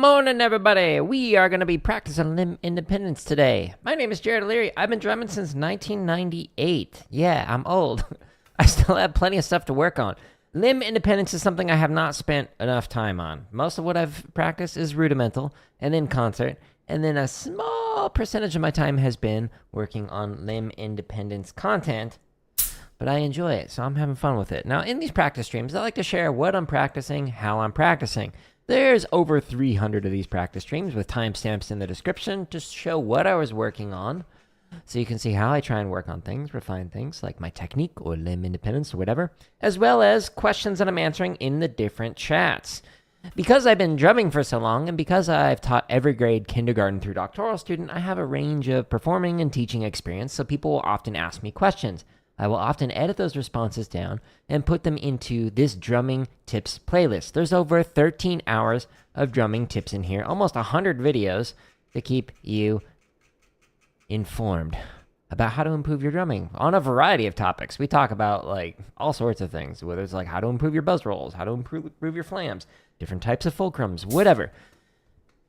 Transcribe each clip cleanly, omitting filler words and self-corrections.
morning, everybody. We are going to be practicing limb independence today. My name is Jared O'Leary. I've been drumming since 1998. Yeah, I'm old. I still have plenty of stuff to work on. Limb independence is something I have not spent enough time on. Most of what I've practiced is rudimental and in concert, and then a small percentage of my time has been working on limb independence content, but I enjoy it, so I'm having fun with it. Now, in these practice streams, I like to share what I'm practicing, how I'm practicing. There's over 300 of these practice streams with timestamps in the description to show what I was working on, so you can see how I try and work on things, refine things like my technique or limb independence or whatever, as well as questions that I'm answering in the different chats. Because I've been drumming for so long, and because I've taught every grade, kindergarten through doctoral student, I have a range of performing and teaching experience, so people will often ask me questions. I will often edit those responses down and put them into this drumming tips playlist. There's over 13 hours of drumming tips in here, almost 100 videos to keep you informed about how to improve your drumming on a variety of topics. We talk about like all sorts of things, whether it's like how to improve your buzz rolls, how to improve your flams, different types of fulcrums, whatever.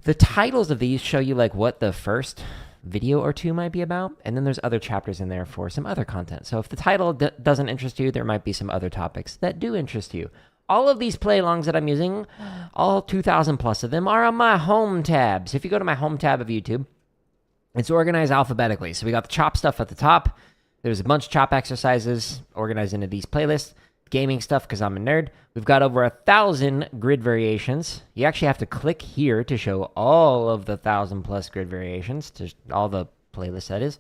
The titles of these show you like what the first video or two might be about, and then there's other chapters in there for some other content. So if the title doesn't interest you, there might be some other topics that do interest you. All of these play-alongs that I'm using, all 2,000 plus of them, are on my home tab. So if you go to my home tab of YouTube, it's organized alphabetically. So we got the chop stuff at the top. There's a bunch of chop exercises organized into these playlists. Gaming stuff, because I'm a nerd. We've got over 1,000 grid variations. You actually have to click here to show all of the 1,000 plus grid variations, to all the playlists, that is.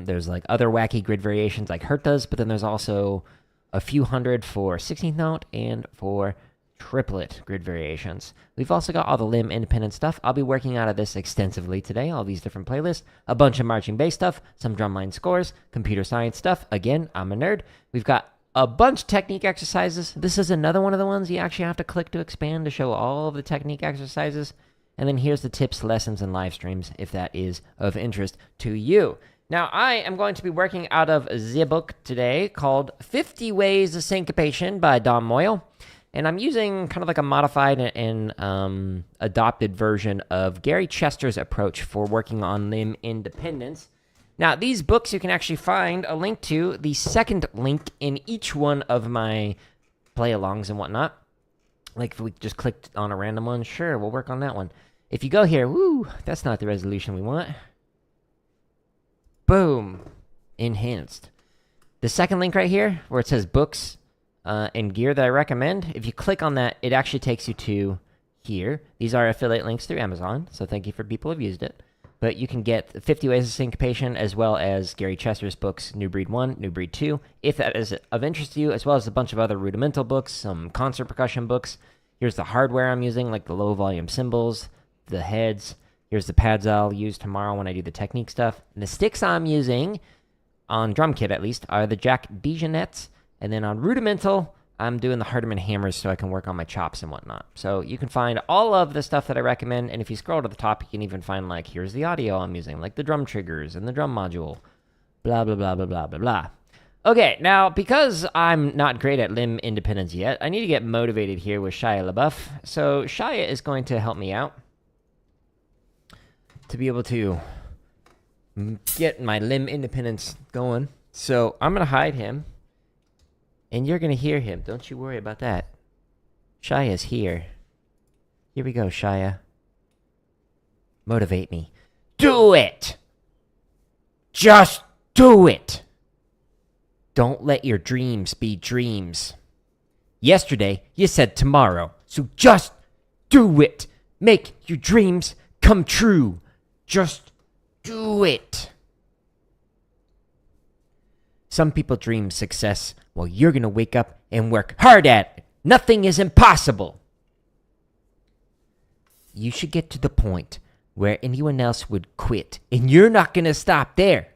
There's like other wacky grid variations like Hurt does, but then there's also a few hundred for 16th note and for triplet grid variations. We've also got all the limb independent stuff. I'll be working out of this extensively today, all these different playlists. A bunch of marching bass stuff, some drumline scores, computer science stuff. Again, I'm a nerd. We've got a bunch of technique exercises. This is another one of the ones you actually have to click to expand to show all of the technique exercises. And then here's the tips, lessons, and live streams if that is of interest to you. Now, I am going to be working out of the book today called 50 Ways of Syncopation by Don Moyle. And I'm using kind of like a modified and adopted version of Gary Chester's approach for working on limb independence. Now, these books you can actually find a link to, the second link in each one of my play-alongs and whatnot. Like if we just clicked on a random one, sure, we'll work on that one. If you go here, woo, that's not the resolution we want. Boom, enhanced. The second link right here, where it says books and gear that I recommend, if you click on that, it actually takes you to here. These are affiliate links through Amazon, so thank you for people who've used it. But you can get 50 Ways of Syncopation as well as Gary Chester's books, New Breed 1, New Breed 2, if that is of interest to you, as well as a bunch of other rudimental books, some concert percussion books. Here's the hardware I'm using, like the low-volume cymbals, the heads. Here's the pads I'll use tomorrow when I do the technique stuff. And the sticks I'm using, on drum kit at least, are the Jack Dijonets. And then on rudimental, I'm doing the Hardeman hammers so I can work on my chops and whatnot. So you can find all of the stuff that I recommend, and if you scroll to the top, you can even find, like, here's the audio I'm using, like the drum triggers and the drum module, blah, blah, blah, blah, blah, blah, blah. Okay, now, because I'm not great at limb independence yet, I need to get motivated here with Shia LaBeouf. So Shia is going to help me out to be able to get my limb independence going. So I'm going to hide him. And you're going to hear him. Don't you worry about that. Shia's here. Here we go, Shia. Motivate me. Do it! Just do it! Don't let your dreams be dreams. Yesterday, you said tomorrow. So just do it. Make your dreams come true. Just do it. Some people dream success. Well, you're going to wake up and work hard at it. Nothing is impossible. You should get to the point where anyone else would quit, and you're not going to stop there.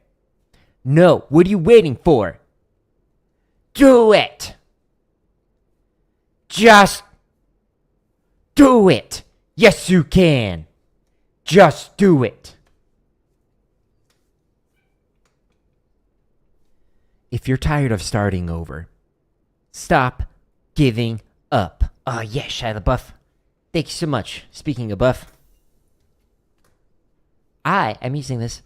No, what are you waiting for? Do it. Just do it. Yes, you can. Just do it. If you're tired of starting over, stop giving up. Oh, yeah, Shia LaBeouf. Thank you so much. Speaking of buff, I am using this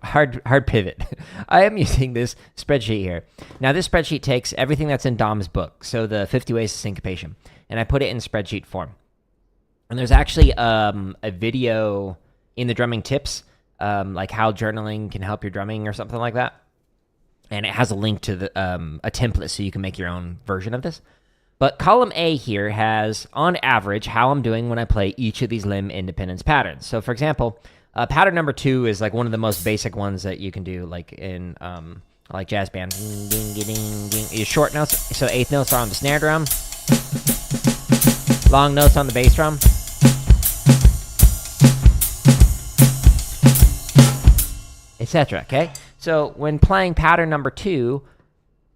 hard pivot. I am using this spreadsheet here. Now, this spreadsheet takes everything that's in Dom's book, so the 50 Ways to Syncopation, and I put it in spreadsheet form. And there's actually a video in the drumming tips, like how journaling can help your drumming or something like that. And it has a link to a template so you can make your own version of this. But column A here has, on average, how I'm doing when I play each of these limb independence patterns. So, for example, pattern number 2 is like one of the most basic ones that you can do, like in like jazz band. Ding, ding, ding, ding. Short notes, so 8th notes are on the snare drum. Long notes on the bass drum. Etc. Okay? So when playing pattern number 2,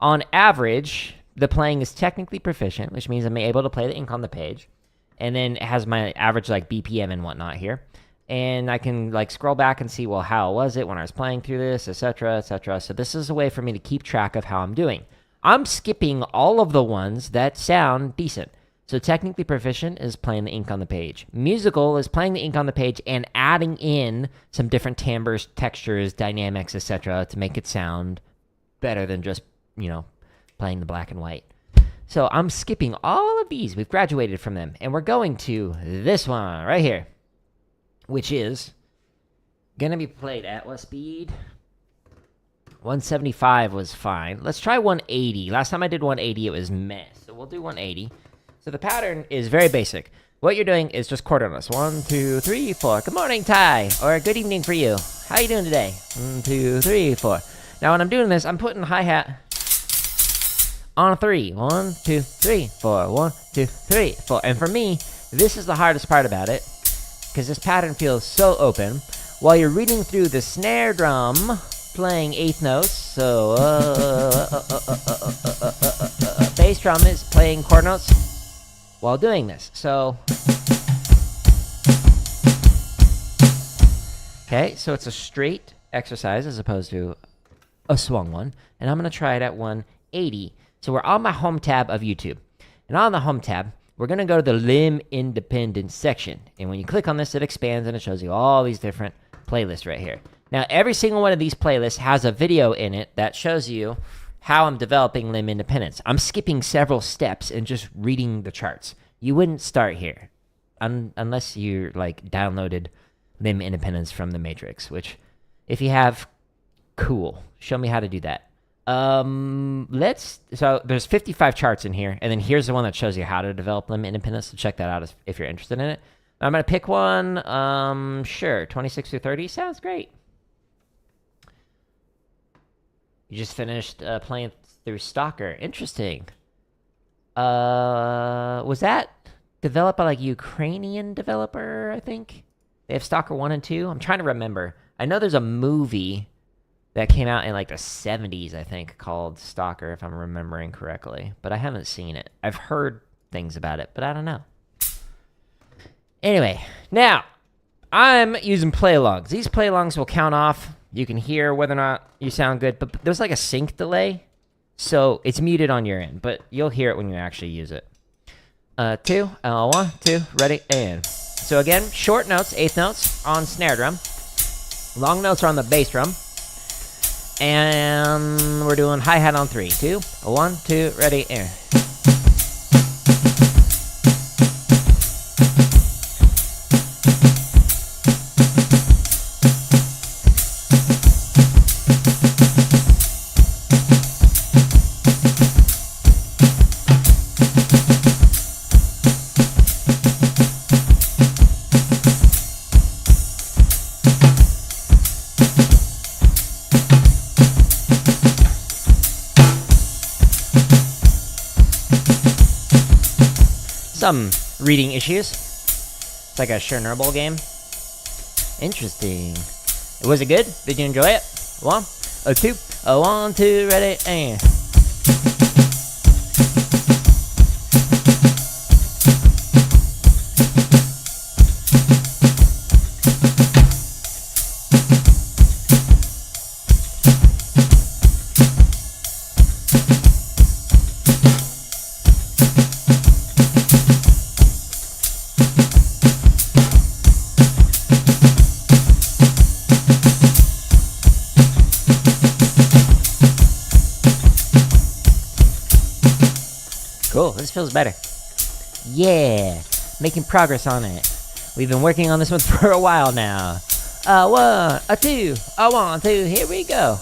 on average, the playing is technically proficient, which means I'm able to play the ink on the page. And then it has my average like BPM and whatnot here. And I can like scroll back and see, well, how was it when I was playing through this, etc., etc. So this is a way for me to keep track of how I'm doing. I'm skipping all of the ones that sound decent. So technically proficient is playing the ink on the page. Musical is playing the ink on the page and adding in some different timbres, textures, dynamics, etc. to make it sound better than just, playing the black and white. So I'm skipping all of these. We've graduated from them. And we're going to this one right here, which is going to be played at what speed? 175 was fine. Let's try 180. Last time I did 180, it was meh. So we'll do 180. So the pattern is very basic. What you're doing is just quarter notes. 1, 2, 3, 4. Good morning, Ty. Or good evening for you. How you doing today? 1, 2, 3, 4. Now when I'm doing this, I'm putting hi-hat on 3. 1, 2, 3, 4. 1, 2, 3, 4. And for me, this is the hardest part about it, because this pattern feels so open. While you're reading through the snare drum, playing 8th notes, so bass drum is playing chord notes while doing this. So, okay, so it's a straight exercise as opposed to a swung one, and I'm going to try it at 180. So we're on my home tab of YouTube, and on the home tab, we're going to go to the limb independence section. And when you click on this, it expands and it shows you all these different playlists right here. Now, every single one of these playlists has a video in it that shows you how I'm developing limb independence. I'm skipping several steps and just reading the charts. You wouldn't start here unless you like downloaded limb independence from the Matrix, which if you have, cool. Show me how to do that. So there's 55 charts in here, and then here's the one that shows you how to develop limb independence, so check that out if you're interested in it. I'm going to pick one, sure, 26 through 30, sounds great. You just finished playing through Stalker, interesting. Was that developed by like Ukrainian developer, I think? They have Stalker 1 and 2, I'm trying to remember. I know there's a movie that came out in like the 70s, I think, called Stalker, if I'm remembering correctly. But I haven't seen it. I've heard things about it, but I don't know. Anyway, now, I'm using play-alongs. These play-alongs will count off. You can hear whether or not you sound good, but there's like a sync delay, so it's muted on your end, but you'll hear it when you actually use it. 2, 1, 2, ready, and. So again, short notes, 8th notes on snare drum. Long notes are on the bass drum. And we're doing hi-hat on 3. 2, 1, 2, ready, and. Some reading issues. It's like a Chernobyl game. Interesting. Was it good? Did you enjoy it? 1, 2, 1, 2, ready, and. feels better. Yeah, making progress on it. We've been working on this one for a while now. A 1, a 2, a 1, 2, here we go.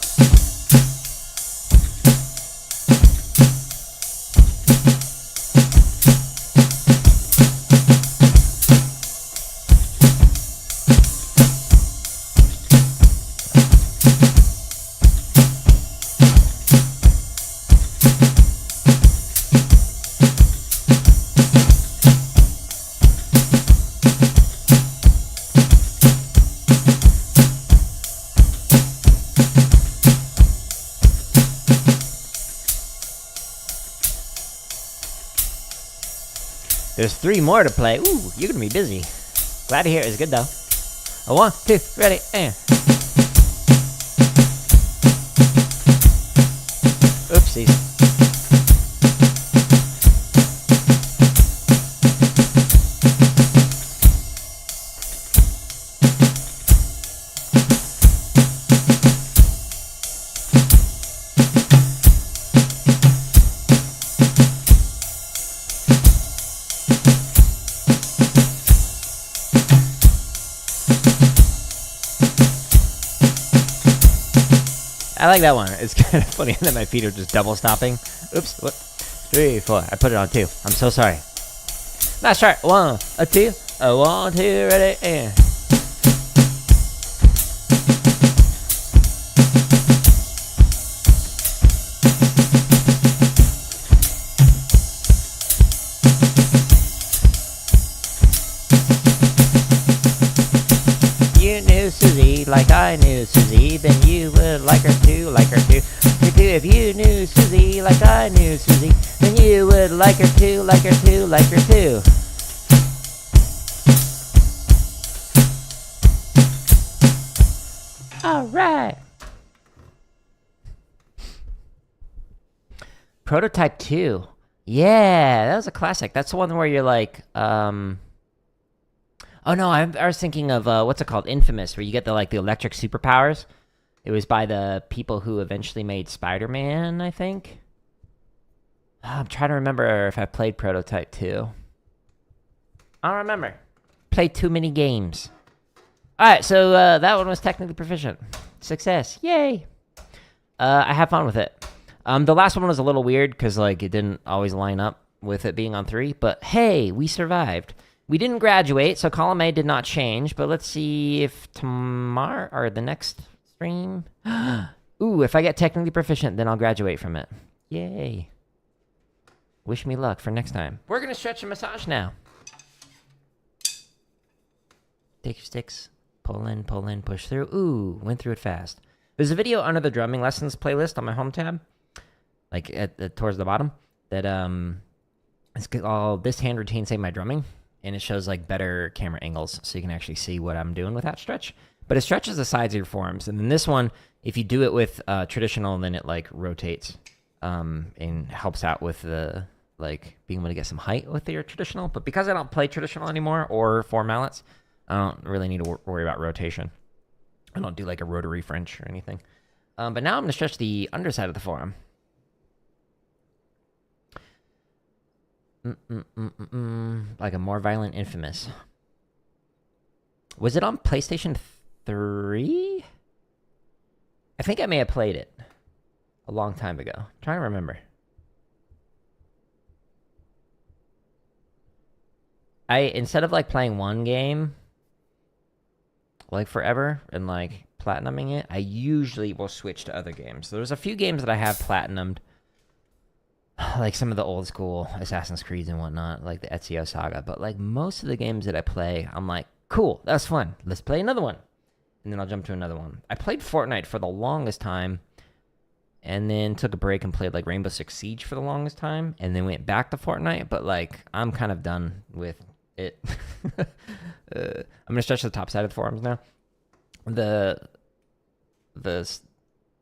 There's 3 more to play. Ooh, you're gonna be busy. Glad to hear it. It's good though. A 1, 2, ready, and. Oopsies. I like that one. It's kind of funny that my feet are just double stopping. Oops. What? 3, 4. I put it on 2. I'm so sorry. Let's start. 1, a 2, a 1, 2, ready, and. You knew Susie like I knew Susie, then you would like her too, like her too. If you knew Susie like I knew Susie, then you would like her too, like her too, like her too. All right. Prototype 2. Yeah, that was a classic. That's the one where you're like, oh no, I was thinking of what's it called? Infamous, where you get the electric superpowers. It was by the people who eventually made Spider-Man, I think. I'm trying to remember if I played Prototype 2. I don't remember. Played too many games. Alright, so that one was technically proficient. Success. Yay! I have fun with it. The last one was a little weird, because it didn't always line up with it being on 3. But hey, we survived. We didn't graduate, so column A did not change, but let's see if tomorrow, or the next stream... Ooh, if I get technically proficient, then I'll graduate from it. Yay. Wish me luck for next time. We're gonna stretch and massage now. Take your sticks, pull in, push through. Ooh, went through it fast. There's a video under the drumming lessons playlist on my home tab, towards the bottom, that it's called This Hand Routine Saved My Drumming. And it shows better camera angles so you can actually see what I'm doing with that stretch. But it stretches the sides of your forearms. And then this one, if you do it with traditional, then it rotates and helps out with the being able to get some height with your traditional. But because I don't play traditional anymore or 4 mallets, I don't really need to worry about rotation. I don't do a rotary French or anything. But now I'm going to stretch the underside of the forearm. Like a more violent Infamous. Was it on PlayStation 3? I think I may have played it a long time ago. I'm trying to remember. Instead of playing one game forever and platinuming it, I usually will switch to other games. So there's a few games that I have platinumed. Some of the old school Assassin's Creed and whatnot, the Ezio Saga. But most of the games that I play, I'm cool, that was fun. Let's play another one. And then I'll jump to another one. I played Fortnite for the longest time. And then took a break and played Rainbow Six Siege for the longest time. And then went back to Fortnite. But I'm kind of done with it. I'm going to stretch the top side of the forearms now. The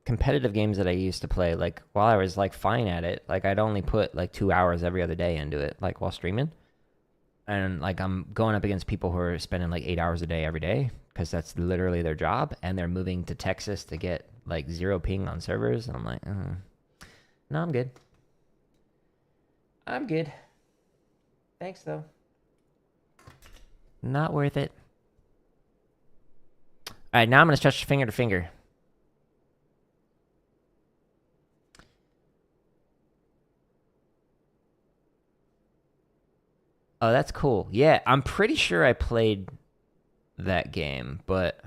competitive games that I used to play, while I was fine at it, I'd only put 2 hours every other day into it, while streaming. And I'm going up against people who are spending 8 hours a day every day, because that's literally their job, and they're moving to Texas to get 0 ping on servers, and I'm no, I'm good. Thanks, though. Not worth it. All right, now I'm going to stretch finger to finger. Oh, that's cool. Yeah, I'm pretty sure I played that game, but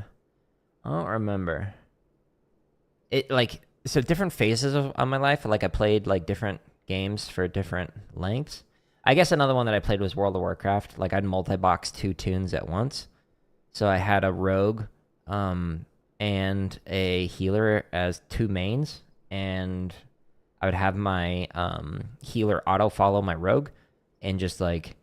I don't remember. It, like, so different phases of my life, like I played, like, different games for different lengths. I guess another one that I played was World of Warcraft. Like, I'd multi-box 2 tunes at once. So I had a rogue and a healer as 2 mains, and I would have my healer auto-follow my rogue and just, like,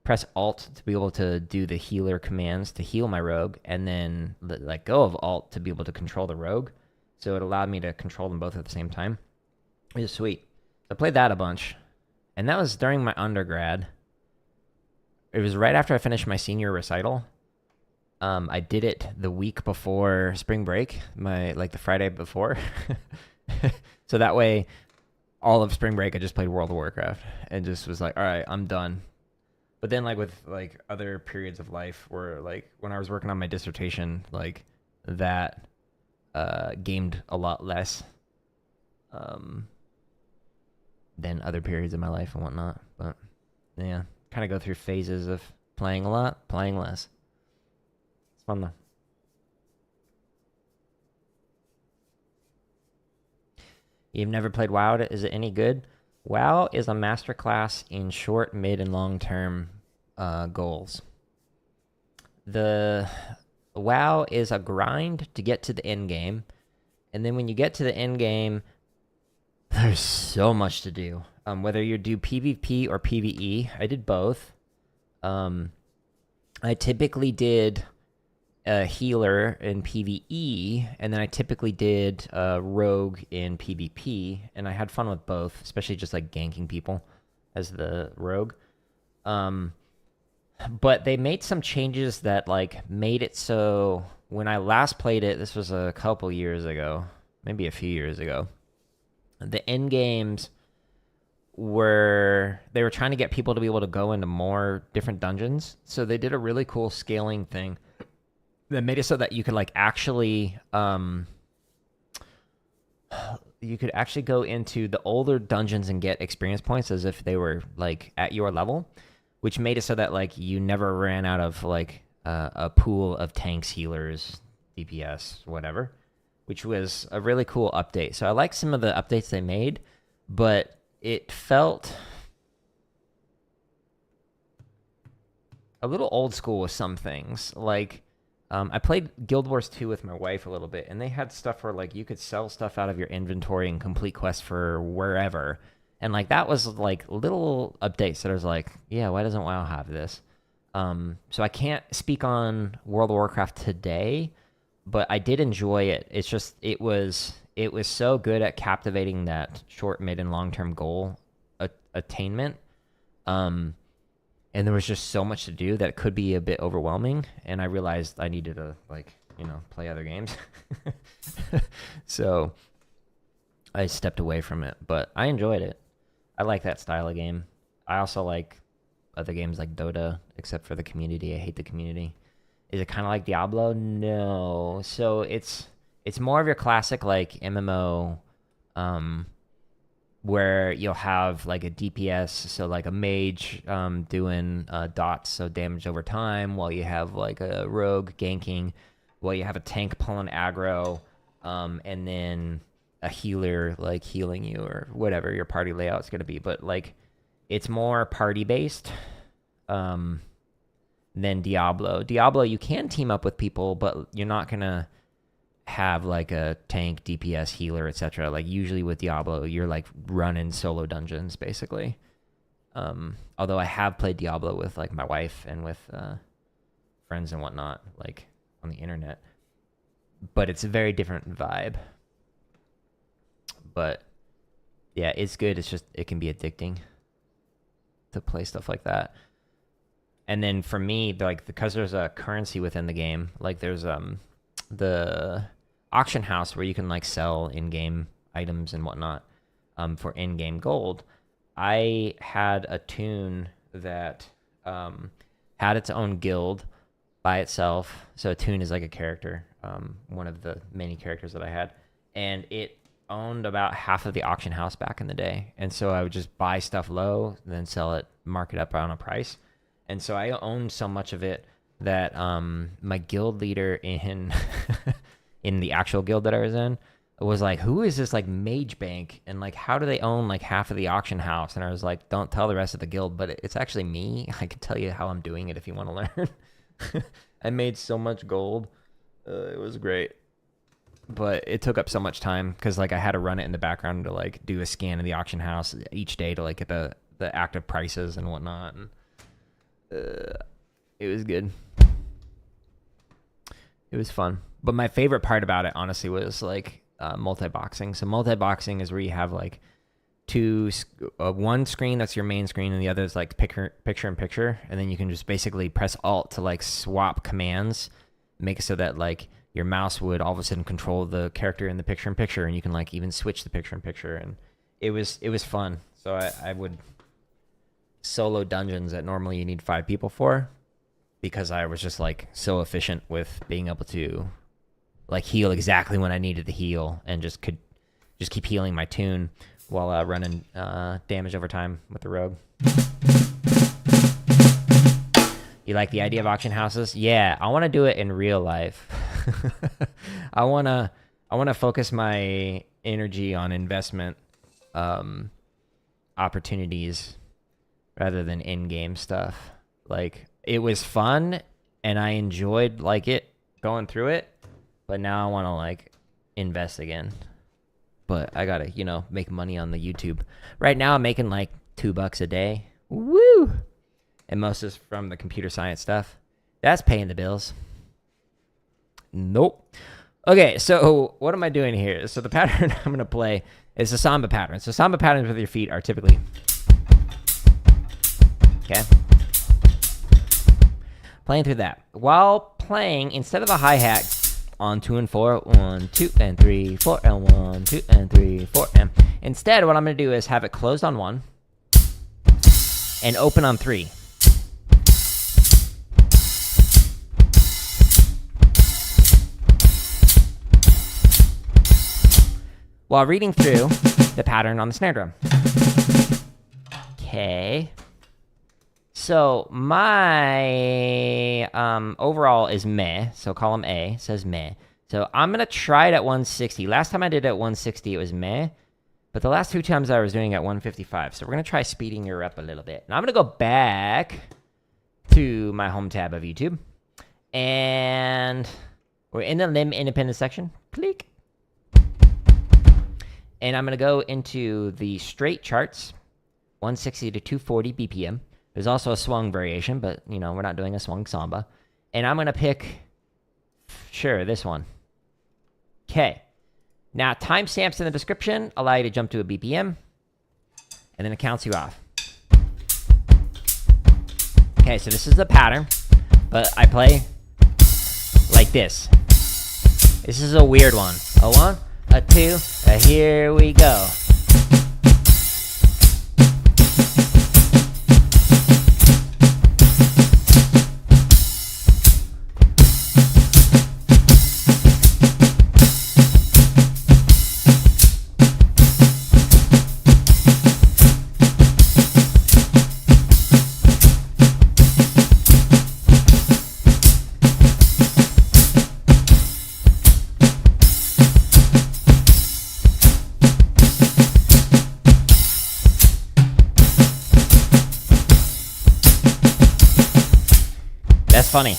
press Alt to be able to do the healer commands to heal my rogue, and then let go of Alt to be able to control the rogue. So it allowed me to control them both at the same time. It was sweet. I played that a bunch. And that was during my undergrad. It was right after I finished my senior recital. I did it the week before spring break, the Friday before. So that way, all of spring break, I just played World of Warcraft and just was like, all right, I'm done. But then, like, with, like, other periods of life where, like, when I was working on my dissertation, like, that gamed a lot less than other periods of my life and whatnot. But, yeah, kind of go through phases of playing a lot, playing less. It's fun, though. You've never played WoW? Is it any good? WoW is a masterclass in short, mid, and long-term goals. The WoW is a grind to get to the end game, and then when you get to the end game, there's so much to do. Whether you do PvP or PvE, I did both. I typically did a healer in PvE, and then I typically did a rogue in PvP, and I had fun with both, especially just, like, ganking people as the rogue. But they made some changes that, like, made it so when I last played it, this was a couple years ago, maybe a few years ago, the end games they were trying to get people to be able to go into more different dungeons. So they did a really cool scaling thing that made it so that you could, like, actually go into the older dungeons and get experience points as if they were, like, at your level, which made it so that, like, you never ran out of, like, a pool of tanks, healers, DPS, whatever, which was a really cool update. So I like some of the updates they made, but it felt a little old school with some things. Like, I played Guild Wars 2 with my wife a little bit, and they had stuff where, like, you could sell stuff out of your inventory and complete quests for wherever. And, like, that was, like, little updates that I was like, yeah, why doesn't WoW have this? So I can't speak on World of Warcraft today, but I did enjoy it. It's just, it was so good at captivating that short, mid, and long-term goal attainment. And there was just so much to do that it could be a bit overwhelming. And I realized I needed to, like, play other games. So I stepped away from it, but I enjoyed it. I like that style of game. I also like other games like Dota, except for the community. I hate the community. Is it kind of like Diablo? No. So it's more of your classic, like, MMO, where you'll have, like, a DPS, so, like, a mage doing dots, so damage over time, while you have, like, a rogue ganking, while you have a tank pulling aggro, and then a healer, like, healing you, or whatever your party layout's going to be. But, like, it's more party-based than Diablo. Diablo, you can team up with people, but you're not going to have, like, a tank, DPS, healer, etc. Like, usually with Diablo, you're, like, running solo dungeons, basically. Although I have played Diablo with, like, my wife and with friends and whatnot, like, on the internet. But it's a very different vibe. But, yeah, it's good. It's just, it can be addicting to play stuff like that. And then for me, like, because there's a currency within the game, like, there's the auction house where you can, like, sell in-game items and whatnot for in-game gold. I had a tune that had its own guild by itself. So a tune is like a character, one of the many characters that I had, and it owned about half of the auction house back in the day. And so I would just buy stuff low, then sell it, mark it up on a price. And so I owned so much of it that my guild leader in in the actual guild that I was in was like, who is this like mage bank, and like how do they own like half of the auction house? And I was like, don't tell the rest of the guild, but it's actually me. I can tell you how I'm doing it if you want to learn. I made so much gold. It was great, but it took up so much time because like I had to run it in the background to like do a scan of the auction house each day to like get the active prices and whatnot. And it was good. It was fun. But my favorite part about it, honestly, was like multi-boxing. So multi-boxing is where you have like one screen that's your main screen, and the other is like picture-in-picture, and then you can just basically press Alt to like swap commands, make it so that like your mouse would all of a sudden control the character in the picture-in-picture, and you can like even switch the picture-in-picture, and it was fun. So I would solo dungeons that normally you need 5 people for, because I was just like so efficient with being able to like heal exactly when I needed to heal, and just could just keep healing my tune while running damage over time with the rogue. You like the idea of auction houses? Yeah, I want to do it in real life. I want to focus my energy on investment opportunities rather than in-game stuff. Like, it was fun and I enjoyed like it going through it, but now I want to like invest again. But I gotta, make money on the YouTube. Right now I'm making like $2 a day. Woo! And most is from the computer science stuff. That's paying the bills. Nope. Okay, so what am I doing here? So the pattern I'm gonna play is the Samba pattern. So Samba patterns with your feet are typically, okay, playing through that. While playing, instead of a hi-hat, on 2 and 4, 1, 2 and 3, 4 and 1, 2 and 3, 4 and. Instead, what I'm going to do is have it closed on 1 and open on 3. While reading through the pattern on the snare drum. Okay. So my overall is meh. So column A says meh. So I'm going to try it at 160. Last time I did it at 160, it was meh. But the last 2 times I was doing it at 155. So we're going to try speeding her up a little bit. Now I'm going to go back to my home tab of YouTube. And we're in the limb independent section. Click. And I'm going to go into the straight charts, 160 to 240 BPM. There's also a swung variation, but, we're not doing a swung samba. And I'm going to pick, sure, this one. Okay. Now, timestamps in the description allow you to jump to a BPM, and then it counts you off. Okay, so this is the pattern, but I play like this. This is a weird one. A 1, a 2, a here we go. That's funny.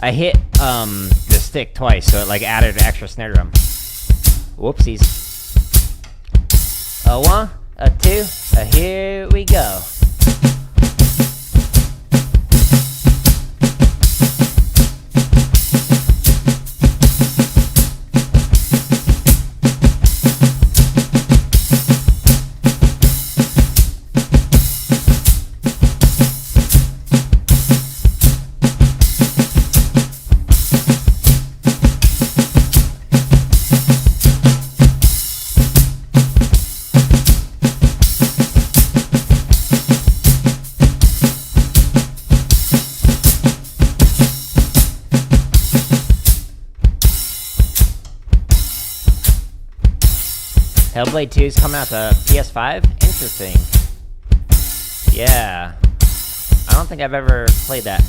I hit the stick twice, so it like added an extra snare drum. Whoopsies. A 1, a 2, a here we go. Hellblade 2 is coming out to PS5? Interesting. Yeah. I don't think I've ever played that.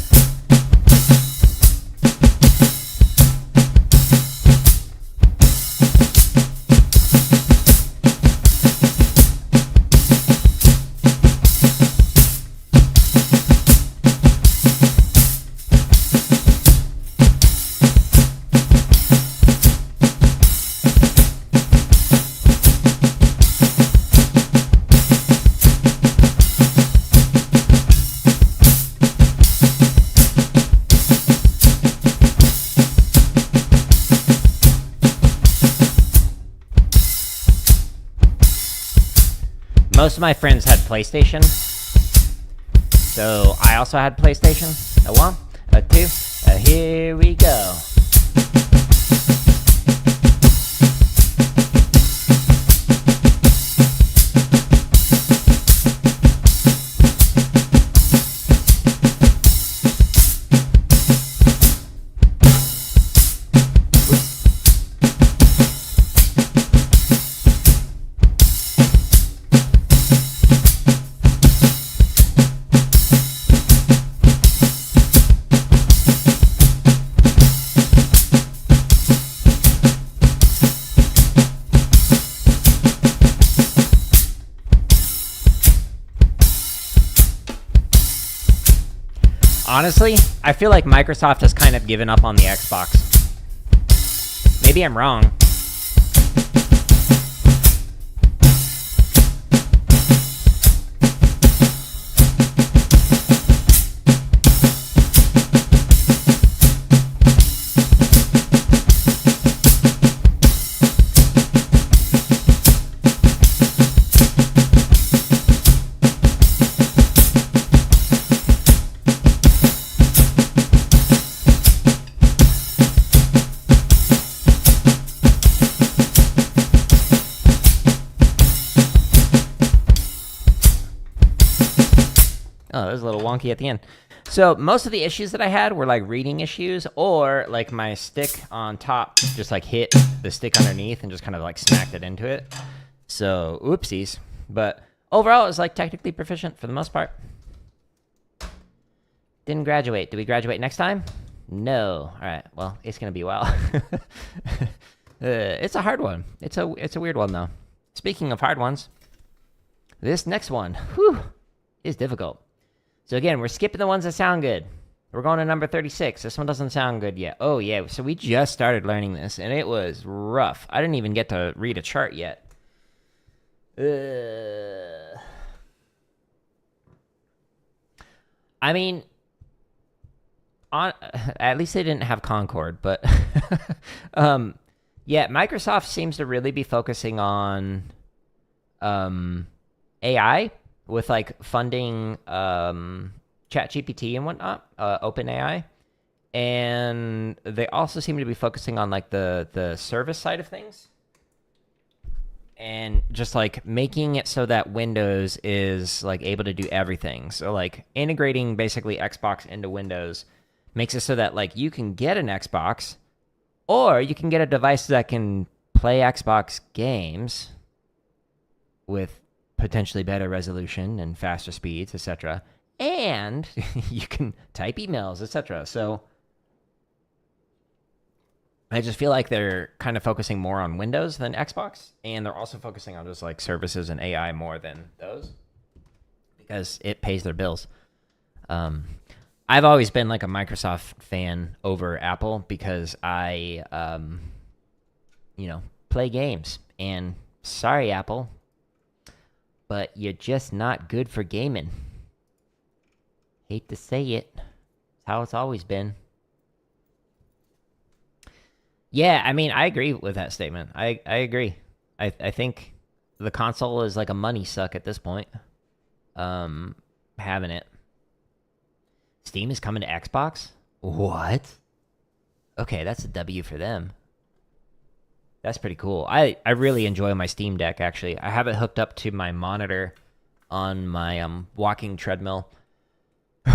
Most of my friends had PlayStation, so I also had PlayStation. A 1, a 2, here we go. Honestly, I feel like Microsoft has kind of given up on the Xbox. Maybe I'm wrong. Oh, that was a little wonky at the end. So most of the issues that I had were like reading issues, or like my stick on top just like hit the stick underneath and just kind of like smacked it into it. So oopsies. But overall, it was like technically proficient for the most part. Didn't graduate. Do we graduate next time? No. All right. Well, it's gonna be a while. It's a hard one. It's a weird one though. Speaking of hard ones, this next one, is difficult. So again, we're skipping the ones that sound good. We're going to number 36. This one doesn't sound good yet. Oh, yeah. So we just started learning this, and it was rough. I didn't even get to read a chart yet. I mean, at least they didn't have Concord, but yeah, Microsoft seems to really be focusing on AI. With like funding ChatGPT and whatnot, OpenAI, and they also seem to be focusing on like the service side of things, and just like making it so that Windows is like able to do everything. So like integrating basically Xbox into Windows makes it so that like you can get an Xbox, or you can get a device that can play Xbox games with potentially better resolution and faster speeds, etc. And you can type emails, etc. So I just feel like they're kind of focusing more on Windows than Xbox, and they're also focusing on just like services and AI more than those because it pays their bills. I've always been like a Microsoft fan over Apple because I, play games. And sorry, Apple, but you're just not good for gaming. Hate to say it. It's how it's always been. Yeah, I mean, I agree with that statement. I agree. I think the console is like a money suck at this point. Having it. Steam is coming to Xbox? What? Okay, that's a W for them. That's pretty cool. I really enjoy my Steam Deck, actually. I have it hooked up to my monitor on my walking treadmill,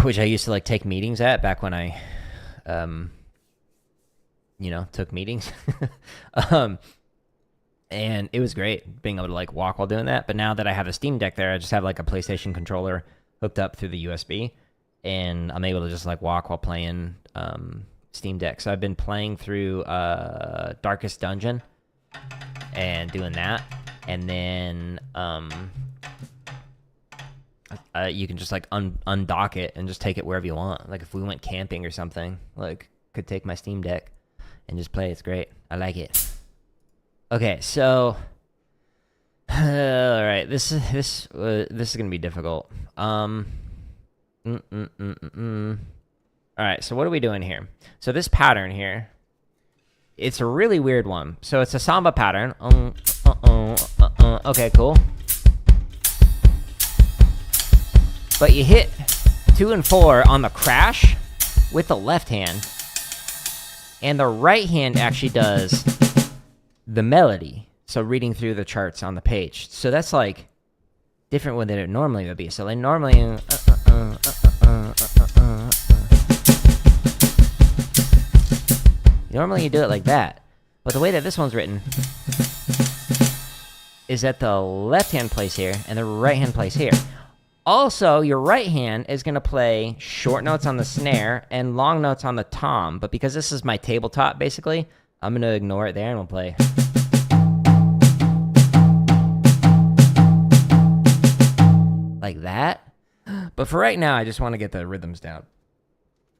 which I used to like take meetings at back when I took meetings. And it was great being able to like walk while doing that. But now that I have a Steam Deck there, I just have like a PlayStation controller hooked up through the USB, and I'm able to just like walk while playing Steam Deck. So I've been playing through Darkest Dungeon and doing that, and then you can just like undock it and just take it wherever you want. Like if we went camping or something, like could take my Steam Deck and just play. It's great. I like it. Okay, so all right, this is gonna be difficult. All right, so what are we doing here? So this pattern here, it's a really weird one. So it's a samba pattern. Okay, cool. But you hit 2 and 4 on the crash with the left hand, and the right hand actually does the melody. So reading through the charts on the page. So that's like different than it normally would be. So like normally, normally you do it like that. But the way that this one's written is that the left hand plays here and the right hand plays here. Also, your right hand is going to play short notes on the snare and long notes on the tom. But because this is my tabletop, basically, I'm going to ignore it there and we'll play. Like that. But for right now, I just want to get the rhythms down.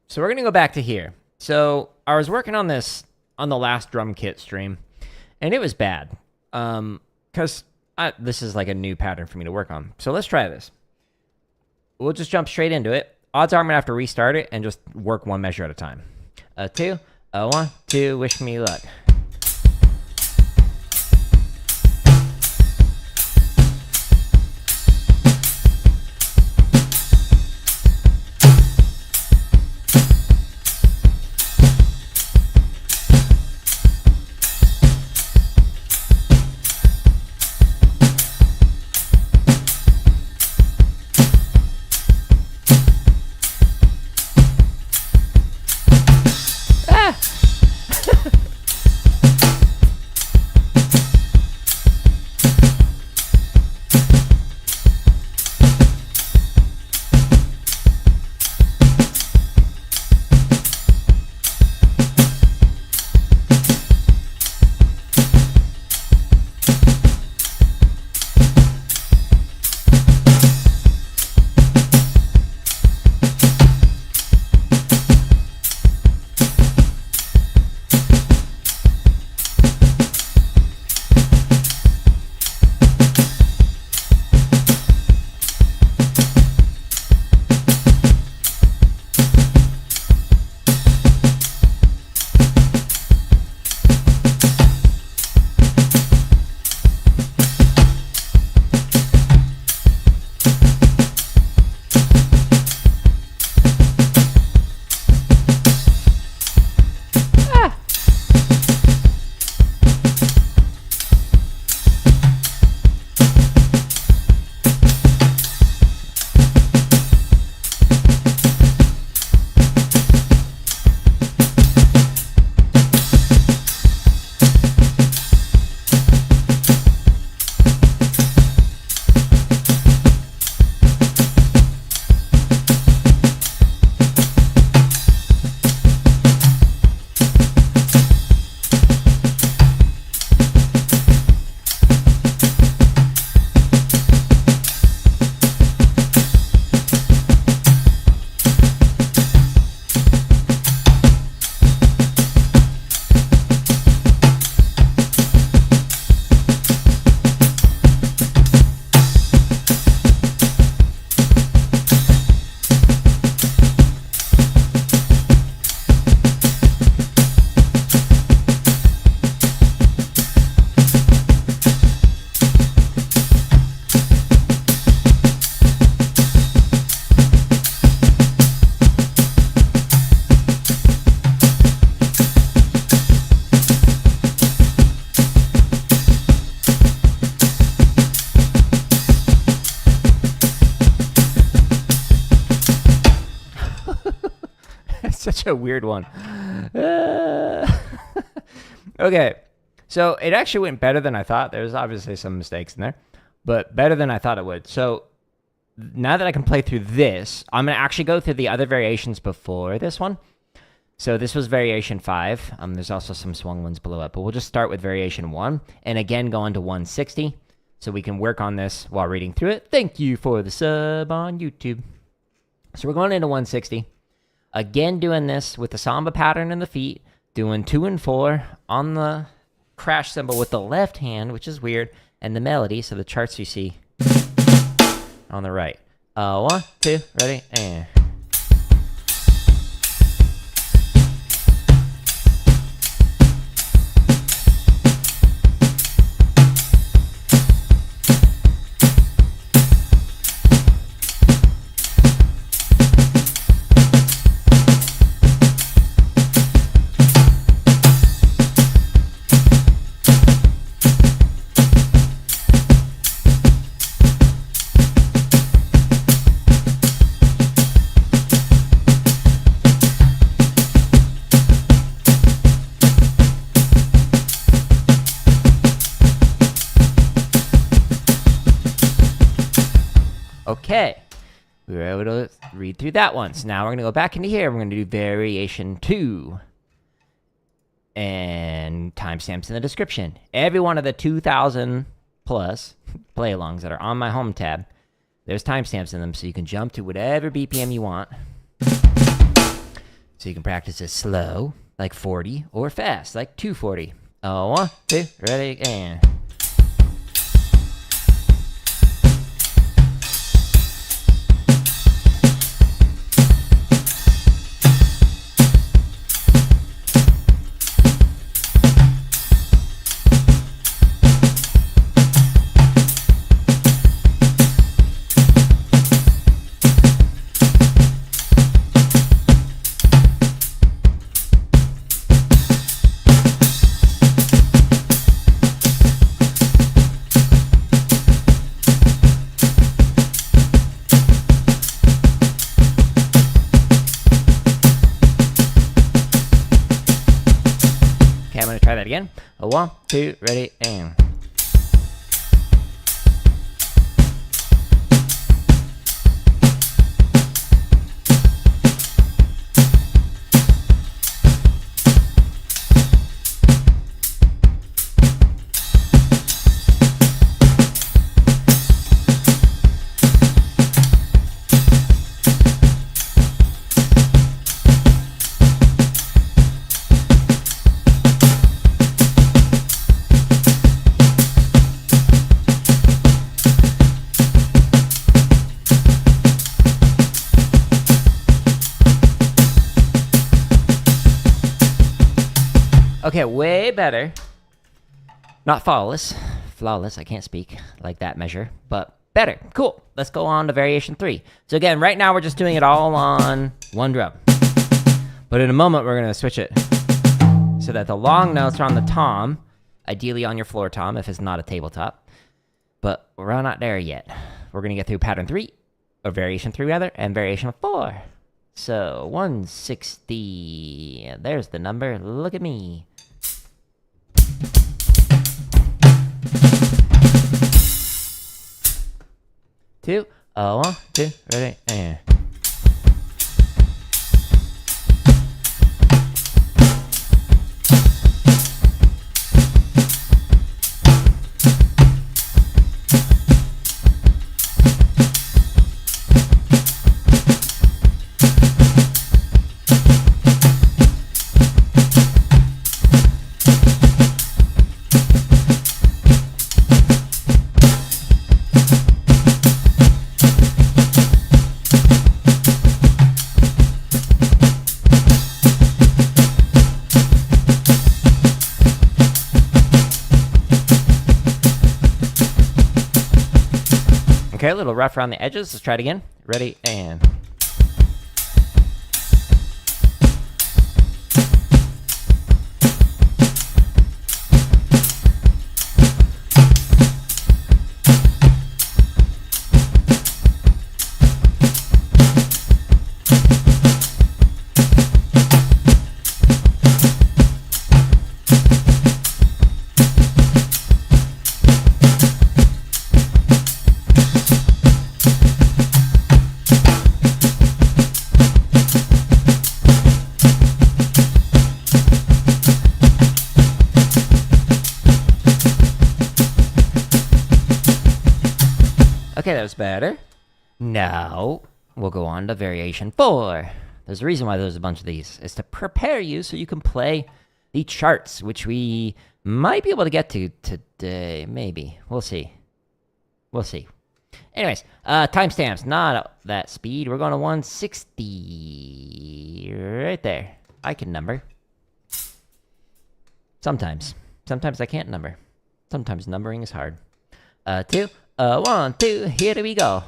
So we're going to go back to here. So I was working on this on the last drum kit stream, and it was bad. Because this is like a new pattern for me to work on. So let's try this. We'll just jump straight into it. Odds are I'm going to have to restart it and just work one measure at a time. 2, 1, 2, wish me luck. Such a weird one. Okay. So it actually went better than I thought. There's obviously some mistakes in there, but better than I thought it would. So now that I can play through this, I'm going to actually go through the other variations before this one. So this was variation 5. There's also some swung ones below it, but we'll just start with variation 1 and again go into 160 so we can work on this while reading through it. Thank you for the sub on YouTube. So we're going into 160. Again, doing this with the samba pattern in the feet, doing 2 and 4 on the crash cymbal with the left hand, which is weird, and the melody, so the charts you see on the right. 1, 2, ready, and... Okay, we were able to read through that one. So now we're going to go back into here. We're going to do variation 2. And timestamps in the description. Every one of the 2,000 plus play-alongs that are on my home tab, there's timestamps in them, so you can jump to whatever BPM you want. So you can practice it slow, like 40, or fast, like 240. 1, 2, ready, and... I'm going to try that again. 1, 2, ready, and... Okay, way better. Not flawless. Flawless, I can't speak like that measure, but better. Cool. Let's go on to variation 3. So again, right now we're just doing it all on one drum. But in a moment, we're going to switch it so that the long notes are on the tom, ideally on your floor tom if it's not a tabletop. But we're not there yet. We're going to get through pattern 3, or variation 3 rather, and variation 4. So 160. There's the number. Look at me. Two, 1, 2, ready, and... Okay, a little rough around the edges. Let's try it again. Ready, and... Okay, that was better. Now, we'll go on to variation 4. There's a reason why there's a bunch of these. It's to prepare you so you can play the charts, which we might be able to get to today. Maybe. We'll see. We'll see. Anyways, timestamps, not that speed. We're going to 160. Right there. I can number. Sometimes. Sometimes I can't number. Sometimes numbering is hard. 2, 1, 2, here we go.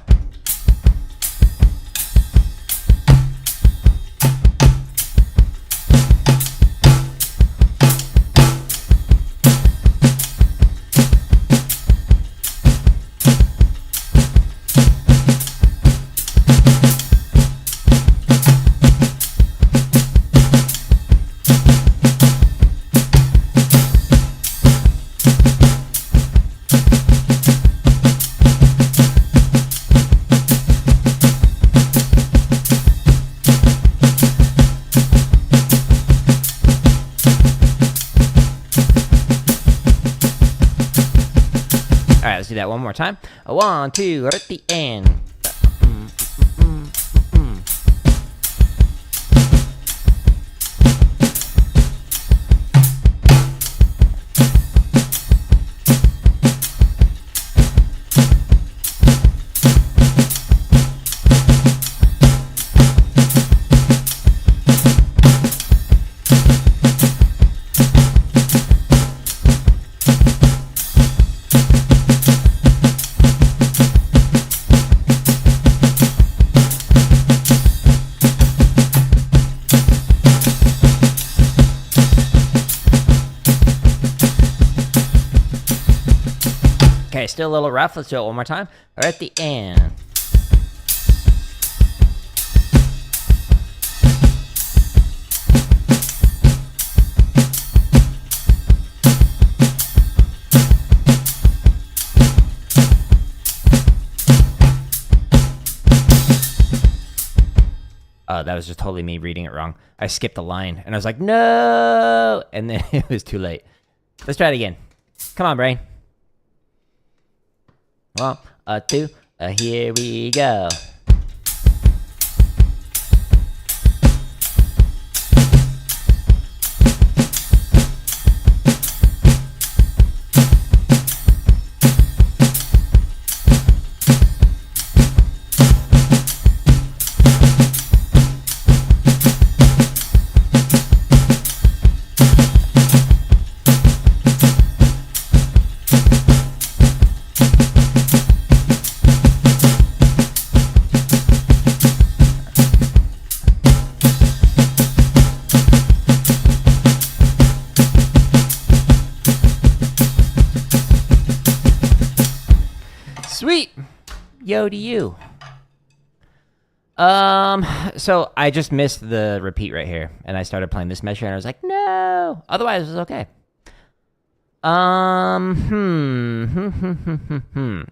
Alright, let's do that one more time. 1, 2, right at the end. Okay, still a little rough. Let's do it one more time. Right at the end. Oh, that was just totally me reading it wrong. I skipped a line, and I was like, no! And then it was too late. Let's try it again. Come on, brain. 1, 2, here we go. Sweet! Yo to you. So I just missed the repeat right here, and I started playing this measure, and I was like, no! Otherwise, it was okay.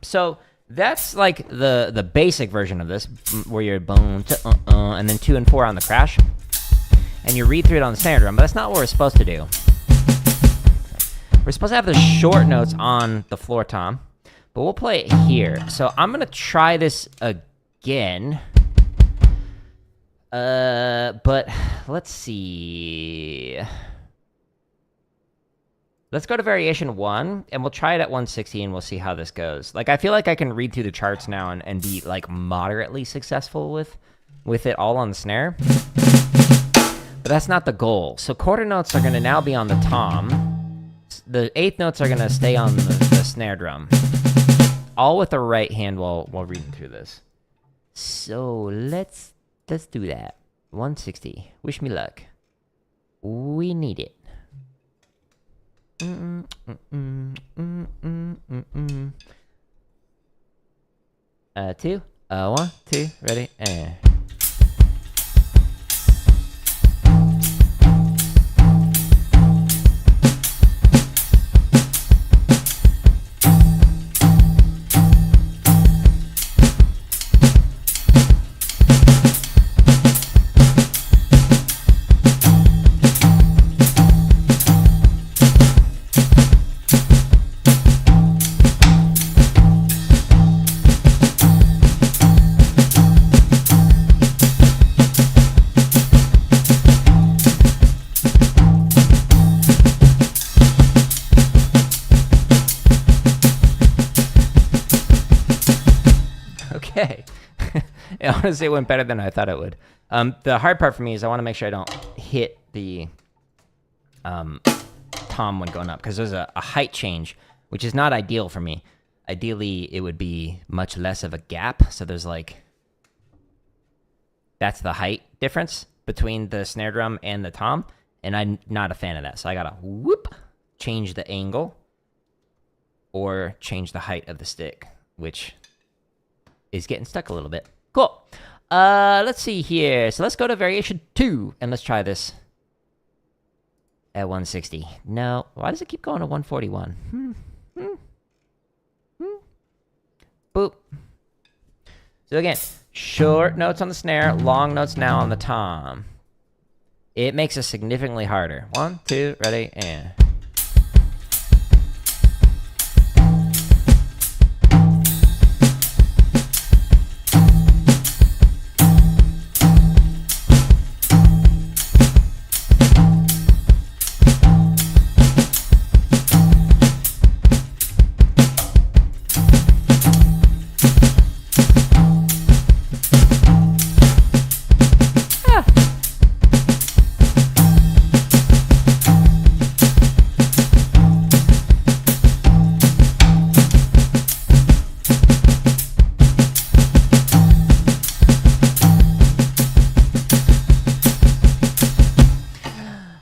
So that's like the basic version of this, where you're bone to and then 2 and 4 on the crash, and you read through it on the snare drum, but that's not what we're supposed to do. We're supposed to have the short notes on the floor tom, but we'll play it here. So I'm gonna try this again. But let's see. Let's go to variation 1, and we'll try it at 160, and we'll see how this goes. Like, I feel like I can read through the charts now and be, like, moderately successful with it all on the snare. But that's not the goal. So quarter notes are gonna now be on the tom. The 8th notes are gonna stay on the snare drum. All with the right hand while reading through this. So let's do that. 160. Wish me luck. We need it. 2, 1, 2, ready, and. Okay. Honestly, it went better than I thought it would. The hard part for me is I want to make sure I don't hit the tom when going up, because there's a height change, which is not ideal for me. Ideally, it would be much less of a gap. So there's like, that's the height difference between the snare drum and the tom. And I'm not a fan of that. So I gotta whoop, change the angle or change the height of the stick, which is getting stuck a little bit. Cool. Let's see here. So let's go to variation 2 and let's try this at 160. No, why does it keep going to 141? Boop. So again, short notes on the snare, long notes now on the tom. It makes it significantly harder. 1, 2, ready, and...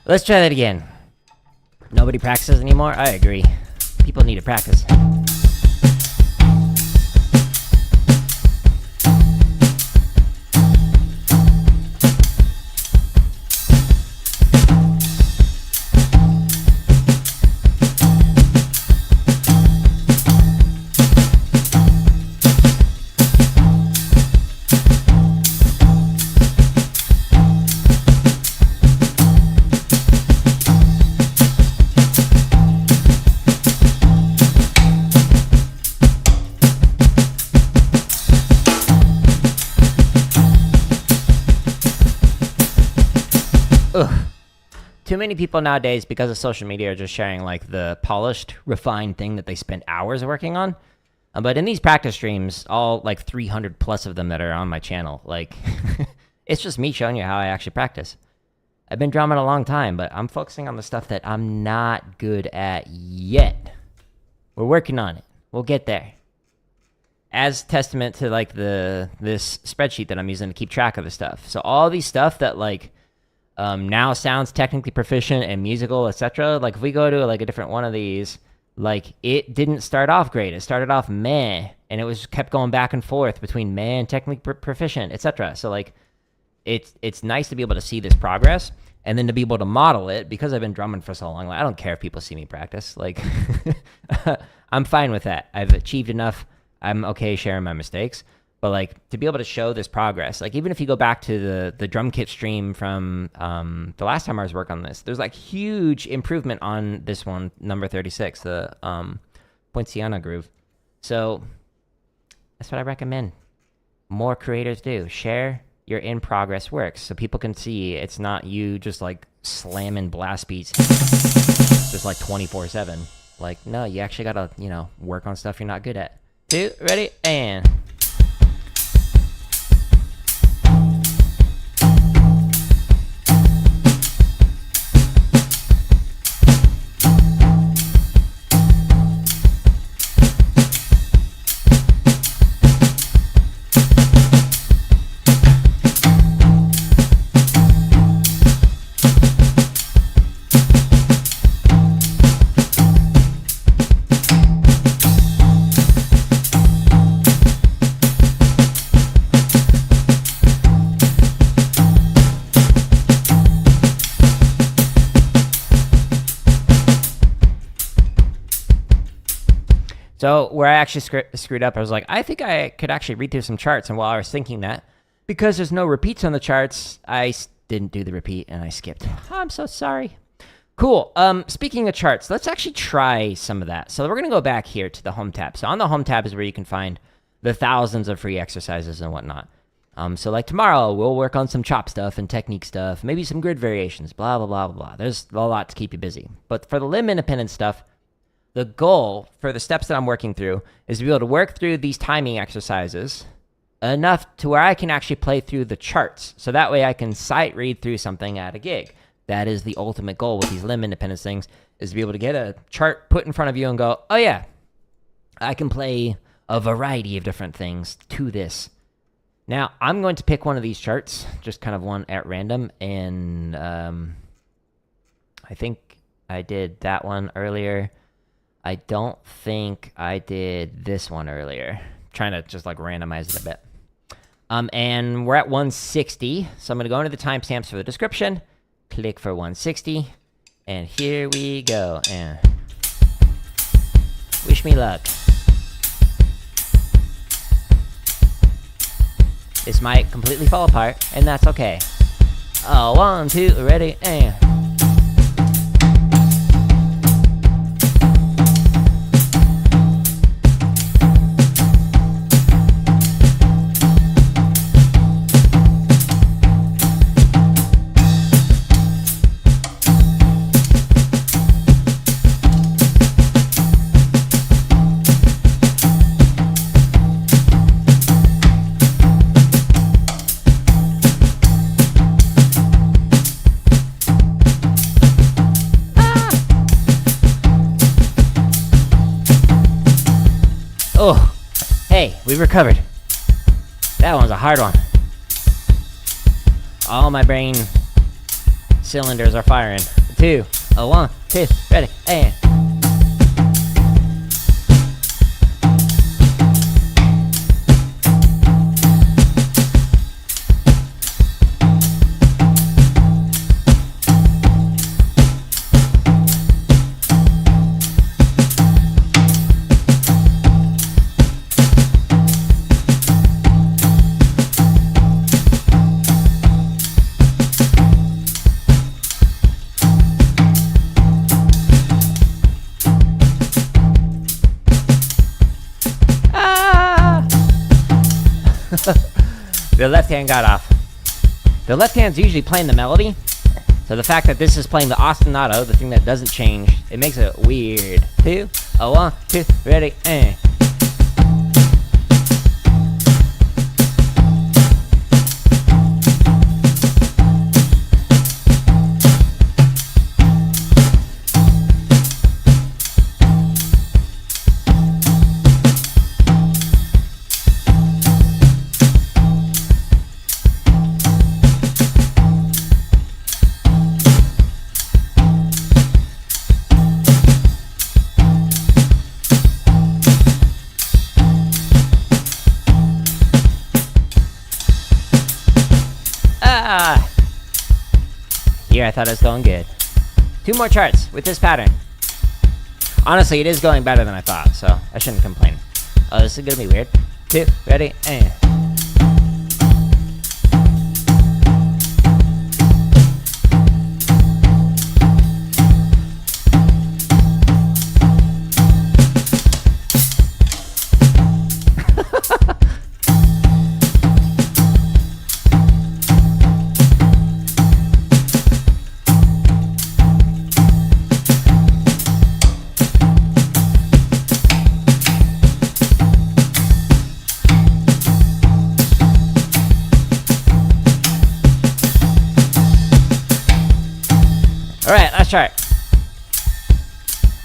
Let's try that again. Nobody practices anymore? I agree. People need to practice. Ugh. Too many people nowadays, because of social media, are just sharing like the polished, refined thing that they spent hours working on. But in these practice streams, all like 300 plus of them that are on my channel, like it's just me showing you how I actually practice. I've been drumming a long time, but I'm focusing on the stuff that I'm not good at yet. We're working on it. We'll get there. As testament to like this spreadsheet that I'm using to keep track of the stuff. So all these stuff that like now sounds technically proficient and musical, etc. Like if we go to like a different one of these, like it didn't start off great. It started off meh, and it was kept going back and forth between meh and technically proficient, etc. So like it's nice to be able to see this progress and then to be able to model it, because I've been drumming for so long. Like, I don't care if people see me practice. Like I'm fine with that. I've achieved enough. I'm okay sharing my mistakes. But like to be able to show this progress, like even if you go back to the drum kit stream from the last time I was working on this, there's like huge improvement on this one, number 36, the Poinciana Groove. So that's what I recommend more creators do. Share your in progress works so people can see it's not you just like slamming blast beats just like 24/7. Like, no, you actually gotta, you know, work on stuff you're not good at. 2, ready, and... So where I actually screwed up, I was like, I think I could actually read through some charts. And while I was thinking that, because there's no repeats on the charts, I didn't do the repeat and I skipped. I'm so sorry. Cool. Speaking of charts, let's actually try some of that. So we're going to go back here to the home tab. So on the home tab is where you can find the thousands of free exercises and whatnot. So like tomorrow, we'll work on some chop stuff and technique stuff, maybe some grid variations, blah, blah, blah, blah, blah. There's a lot to keep you busy. But for the limb independent stuff, the goal for the steps that I'm working through is to be able to work through these timing exercises enough to where I can actually play through the charts. So that way I can sight read through something at a gig. That is the ultimate goal with these limb independence things, is to be able to get a chart put in front of you and go, oh yeah, I can play a variety of different things to this. Now, I'm going to pick one of these charts, just kind of one at random, and I think I did that one earlier. I don't think I did this one earlier. I'm trying to just like randomize it a bit. And we're at 160, so I'm going to go into the timestamps for the description, click for 160, and here we go. And wish me luck. This might completely fall apart, and that's okay. Oh, 1, 2, ready, and... Oh, hey, we recovered. That one's a hard one. All my brain cylinders are firing. 2, 1, 2, ready, and... The left hand got off. The left hand's usually playing the melody, so the fact that this is playing the ostinato, the thing that doesn't change, it makes it weird. 2, 1, 2, ready, and... Here I thought it was going good. 2 more charts with this pattern. Honestly, it is going better than I thought, so I shouldn't complain. Oh, this is gonna be weird. 2, ready, and... Alright, last chart.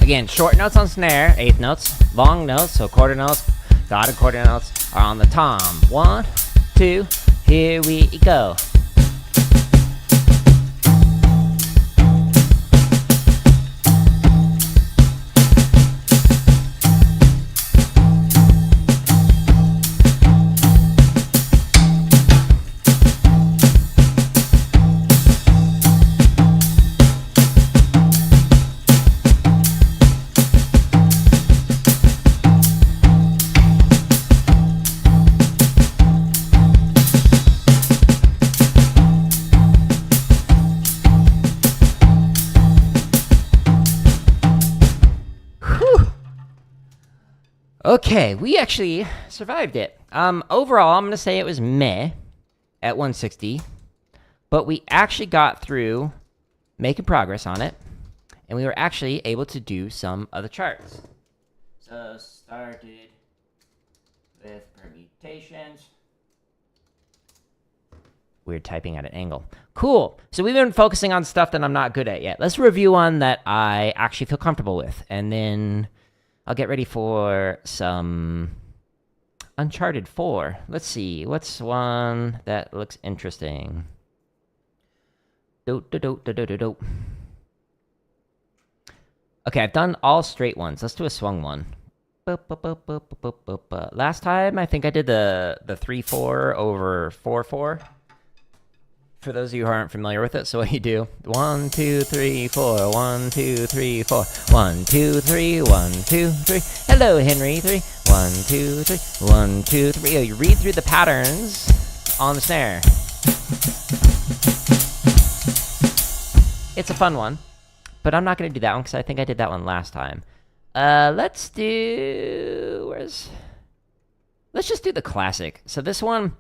Again, short notes on snare, 1/8 notes. Long notes, so quarter notes, dotted quarter notes, are on the tom. 1, 2, here we go. Okay, we actually survived it. Overall, I'm going to say it was meh at 160, but we actually got through making progress on it, and we were actually able to do some of the charts. So, started with permutations. Weird typing at an angle. Cool. So we've been focusing on stuff that I'm not good at yet. Let's review one that I actually feel comfortable with. And then I'll get ready for some Uncharted 4. Let's see. What's one that looks interesting? Okay, I've done all straight ones. Let's do a swung one. Last time, I think I did the 3/4 over 4/4. For those of you who aren't familiar with it, so what you do: 1, 2, 3, 4. 1, 2, 3, 4. 1, 2, 3. 1, 2, 3. Hello, Henry 3. 1, 2, 3. 1, 2, 3. Oh, you read through the patterns on the snare. It's a fun one, but I'm not going to do that one because I think I did that one last time. Let's do... Let's just do the classic. So this one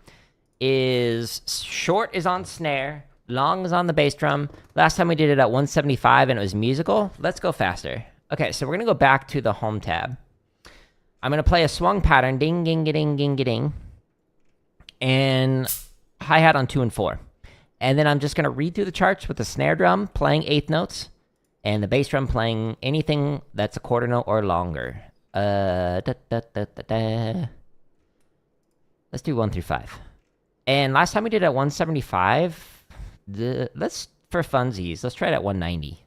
is... Short is on snare, long is on the bass drum. Last time we did it at 175 and it was musical. Let's go faster. Okay, so we're going to go back to the home tab. I'm going to play a swung pattern, ding, ding, ding, ding, ding, and hi-hat on 2 and 4. And then I'm just going to read through the charts with the snare drum playing 8th notes and the bass drum playing anything that's a quarter note or longer. Let's do 1 through 5. And last time we did it at 175, let's, for funsies, let's try it at 190.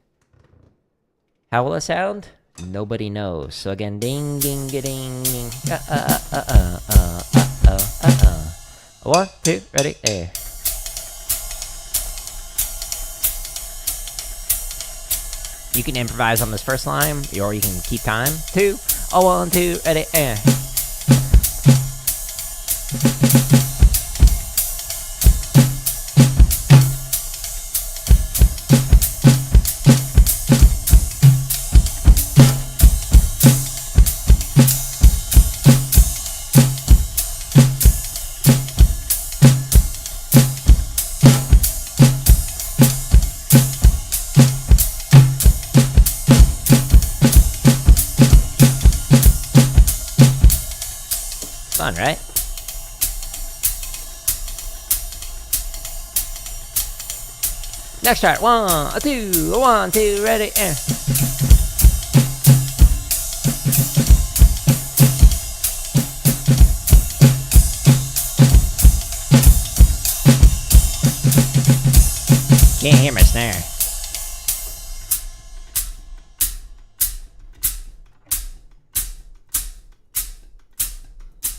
How will it sound? Nobody knows. So again, ding, ding, ding, ding. 1, 2, ready, air. You can improvise on this first line, or you can keep time. 2, 1, 2, ready, air. Fun, right? Next chart. 1, 2, 1, 2, ready, and can't hear my snare.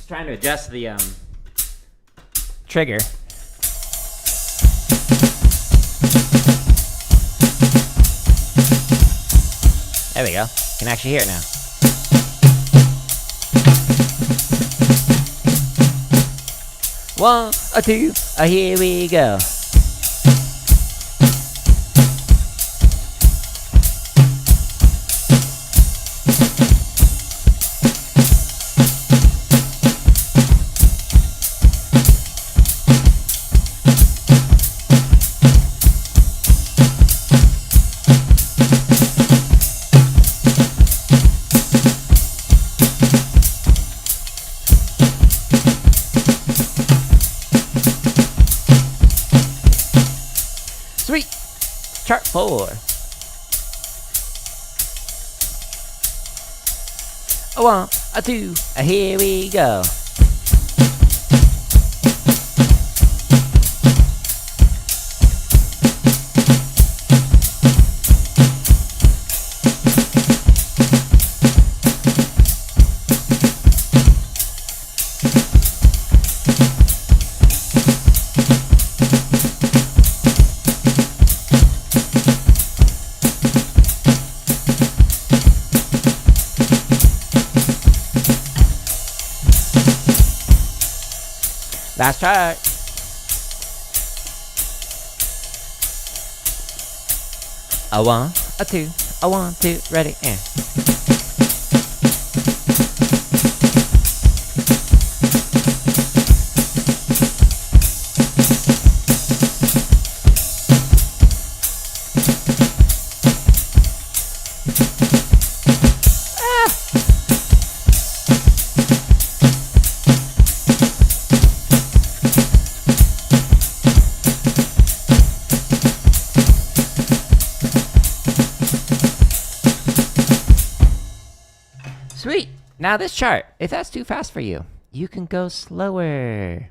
Trying to adjust the trigger. There we go. You can actually hear it now. One, 2, here we go. Sweet. Chart 4. 1, 2, here we go. Last chart. 1, 2, 1, 2, ready, and Sweet. Now this chart, if that's too fast for you, you can go slower.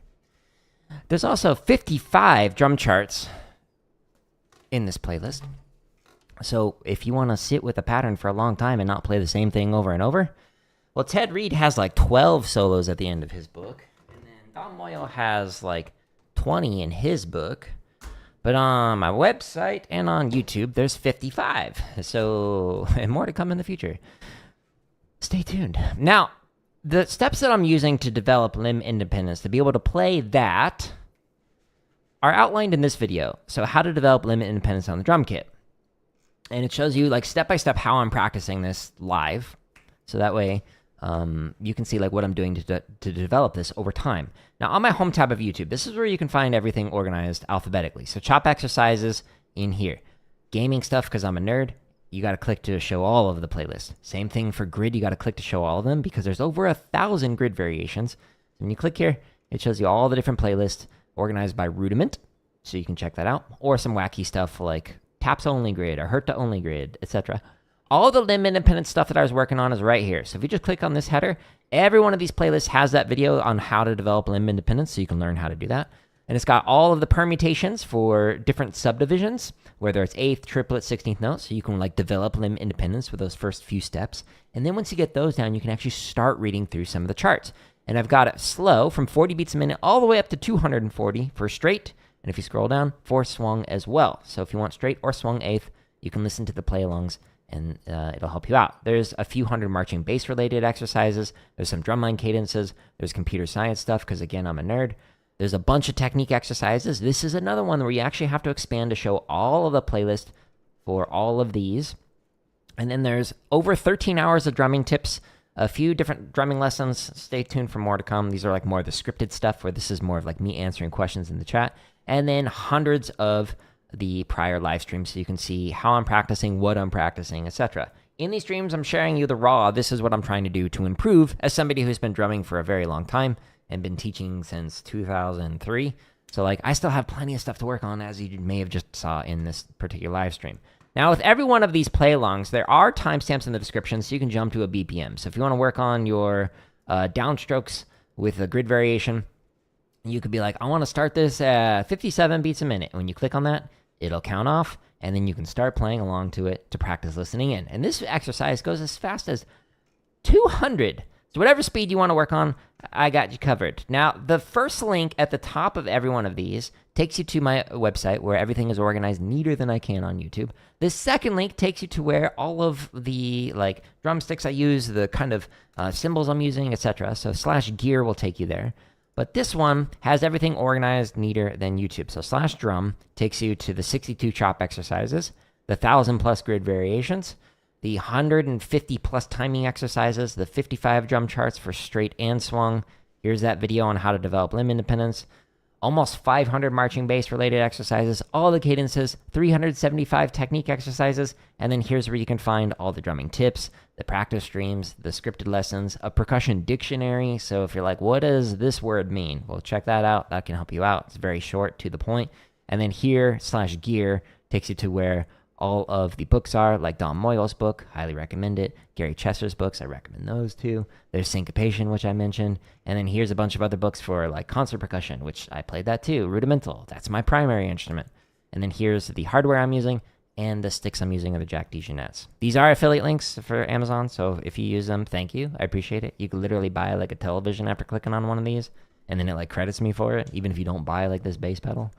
There's also 55 drum charts in this playlist. So if you want to sit with a pattern for a long time and not play the same thing over and over, well, Ted Reed has like 12 solos at the end of his book. And then Don Moyle has like 20 in his book. But on my website and on YouTube, there's 55. So, and more to come in the future. Stay tuned. Now, the steps that I'm using to develop limb independence, to be able to play that, are outlined in this video. So how to develop limb independence on the drum kit. And it shows you like step by step how I'm practicing this live. So that way you can see like what I'm doing to develop this over time. Now on my home tab of YouTube, this is where you can find everything organized alphabetically. So chop exercises in here. Gaming stuff, because I'm a nerd, you got to click to show all of the playlists. Same thing for grid, you got to click to show all of them because there's over 1,000 grid variations. When you click here, it shows you all the different playlists organized by rudiment. So you can check that out. Or some wacky stuff like taps only grid or hurt to only grid, etc. All the limb independent stuff that I was working on is right here. So if you just click on this header, every one of these playlists has that video on how to develop limb independence, so you can learn how to do that. And it's got all of the permutations for different subdivisions, whether it's 8th, triplet, 16th notes, so you can like develop limb independence with those first few steps. And then once you get those down, you can actually start reading through some of the charts. And I've got it slow from 40 beats a minute all the way up to 240 for straight. And if you scroll down, for swung as well. So if you want straight or swung 8th, you can listen to the play-alongs and it'll help you out. There's a few hundred marching bass-related exercises. There's some drumline cadences. There's computer science stuff, because again, I'm a nerd. There's a bunch of technique exercises. This is another one where you actually have to expand to show all of the playlist for all of these. And then there's over 13 hours of drumming tips, a few different drumming lessons. Stay tuned for more to come. These are like more of the scripted stuff, where this is more of like me answering questions in the chat. And then hundreds of the prior live streams, so you can see how I'm practicing, what I'm practicing, etc. In these streams, I'm sharing you the raw. This is what I'm trying to do to improve as somebody who's been drumming for a very long time and been teaching since 2003. So like I still have plenty of stuff to work on, as you may have just saw in this particular live stream. Now with every one of these play-alongs, there are timestamps in the description, so you can jump to a BPM. So if you want to work on your downstrokes with a grid variation, you could be like, I want to start this at 57 beats a minute. When you click on that, it'll count off, and then you can start playing along to it to practice listening in. And this exercise goes as fast as 200. So whatever speed you want to work on, I got you covered. Now, the first link at the top of every one of these takes you to my website, where everything is organized neater than I can on YouTube. The second link takes you to where all of the like drumsticks I use, the kind of cymbals I'm using, etc. So /gear will take you there. But this one has everything organized neater than YouTube. So /drum takes you to the 62 chop exercises, the 1,000+ grid variations, the 150+ timing exercises, the 55 drum charts for straight and swung. Here's that video on how to develop limb independence. Almost 500 marching bass related exercises, all the cadences, 375 technique exercises, and then here's where you can find all the drumming tips, the practice streams, the scripted lessons, a percussion dictionary. So if you're like, what does this word mean? Well, check that out. That can help you out. It's very short, to the point. And then here /gear takes you to where all of the books are, like Don Moyle's book, highly recommend it. Gary Chester's books, I recommend those too. There's Syncopation, which I mentioned. And then here's a bunch of other books for like concert percussion, which I played that too. Rudimental, that's my primary instrument. And then here's the hardware I'm using, and the sticks I'm using are the Jack DeJohnette's. These are affiliate links for Amazon, so if you use them, thank you. I appreciate it. You can literally buy like a television after clicking on one of these, and then it like credits me for it, even if you don't buy like this bass pedal.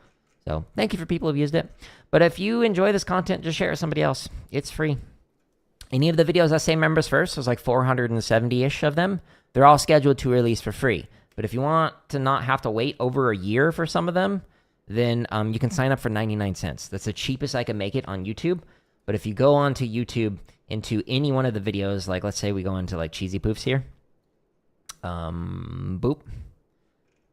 So thank you for people who've used it. But if you enjoy this content, just share it with somebody else. It's free. Any of the videos I say members first, there's like 470-ish of them. They're all scheduled to release for free. But if you want to not have to wait over a year for some of them, then you can sign up for 99 cents. That's the cheapest I can make it on YouTube. But if you go onto YouTube into any one of the videos, like let's say we go into like Cheesy Poofs here. Boop.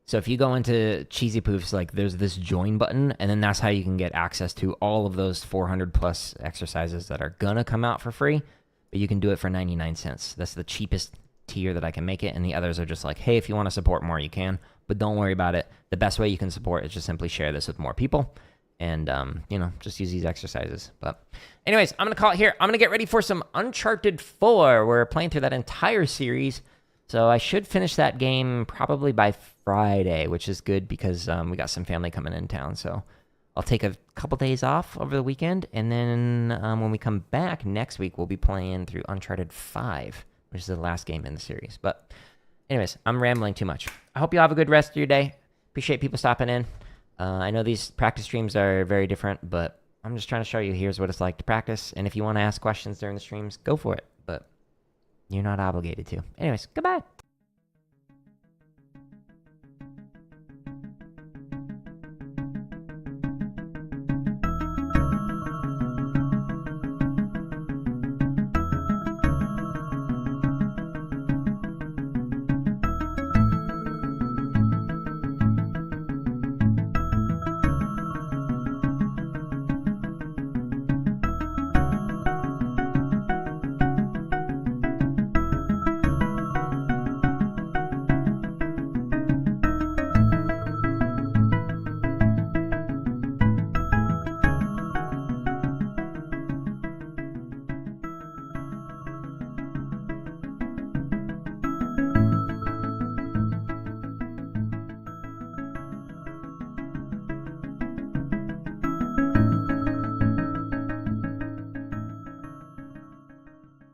So if you go into Cheesy Poofs, like there's this join button, and then that's how you can get access to all of those 400+ exercises that are gonna come out for free, but you can do it for 99 cents. That's the cheapest tier that I can make it, and the others are just like, hey, if you want to support more, you can, but don't worry about it. The best way you can support is just simply share this with more people, and just use these exercises. But anyways, I'm gonna call it here. I'm gonna get ready for some Uncharted 4. We're playing through that entire series, so I should finish that game probably by Friday, which is good because we got some family coming in town. So I'll take a couple days off over the weekend, and then when we come back next week, we'll be playing through Uncharted 5, which is the last game in the series. But anyways, I'm rambling too much. I hope you have a good rest of your day. Appreciate people stopping in. I know these practice streams are very different, but I'm just trying to show you here's what it's like to practice. And if you want to ask questions during the streams, go for it. But you're not obligated to. Anyways, goodbye.